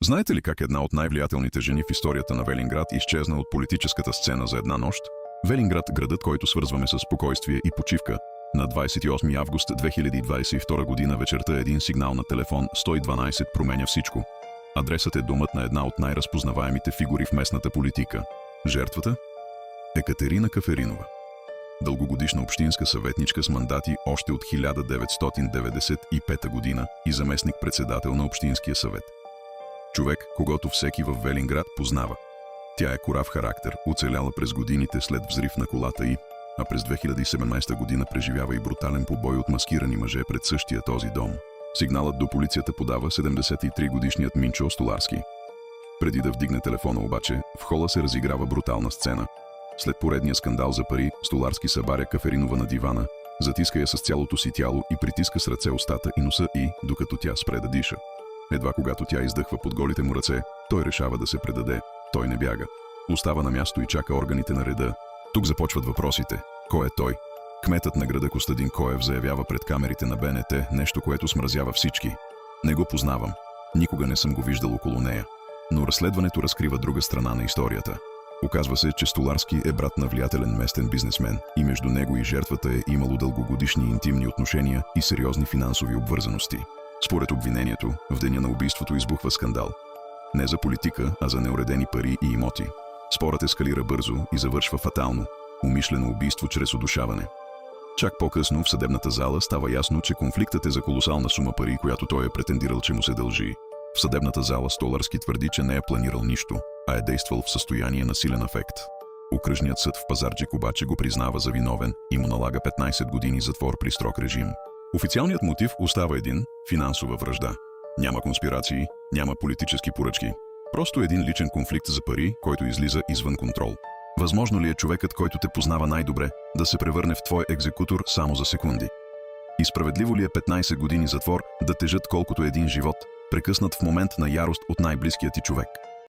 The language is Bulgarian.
Знаете ли как една от най-влиятелните жени в историята на Велинград изчезна от политическата сцена за една нощ? Велинград, градът, който свързваме с спокойствие и почивка. На 28 август 2022 година вечерта един сигнал на телефон 112 променя всичко. Адресът е домът на една от най-разпознаваемите фигури в местната политика. Жертвата? Екатерина Каферинова. Дългогодишна общинска съветничка с мандати още от 1995 година и заместник-председател на Общинския съвет. Човек, когото всеки в Велинград познава. Тя е корав характер, оцеляла през годините след взрив на колата й, а през 2017 година преживява и брутален побой от маскирани мъже пред същия този дом. Сигналът до полицията подава 73-годишният Минчо Столарски. Преди да вдигне телефона обаче, в хола се разиграва брутална сцена. След поредния скандал за пари, Столарски събаря Каферинова на дивана, затиска я с цялото си тяло и притиска с ръце устата и носа й, докато тя спре да диша. Едва когато тя издъхва под голите му ръце, той решава да се предаде. Той не бяга. Остава на място и чака органите на реда. Тук започват въпросите. Кой е той? Кметът на града Костадин Коев заявява пред камерите на БНТ нещо, което смразява всички. Не го познавам. Никога не съм го виждал около нея. Но разследването разкрива друга страна на историята. Оказва се, че Столарски е брат на влиятелен местен бизнесмен и между него и жертвата е имало дългогодишни интимни отношения и сериозни финансови обвързаности. Според обвинението, в деня на убийството избухва скандал. Не за политика, а за неуредени пари и имоти. Спорът ескалира бързо и завършва фатално – умишлено убийство чрез удушаване. Чак по-късно в съдебната зала става ясно, че конфликтът е за колосална сума пари, която той е претендирал, че му се дължи. В съдебната зала Столарски твърди, че не е планирал нищо, а е действал в състояние на силен афект. Окръжният съд в Пазарджик обаче го признава за виновен и му налага 15 години затвор при строг режим. Официалният мотив остава един – финансова вражда. Няма конспирации, няма политически поръчки. Просто един личен конфликт за пари, който излиза извън контрол. Възможно ли е човекът, който те познава най-добре, да се превърне в твой екзекутор само за секунди? И справедливо ли е 15 години затвор да тежат колкото един живот, прекъснат в момент на ярост от най-близкия ти човек?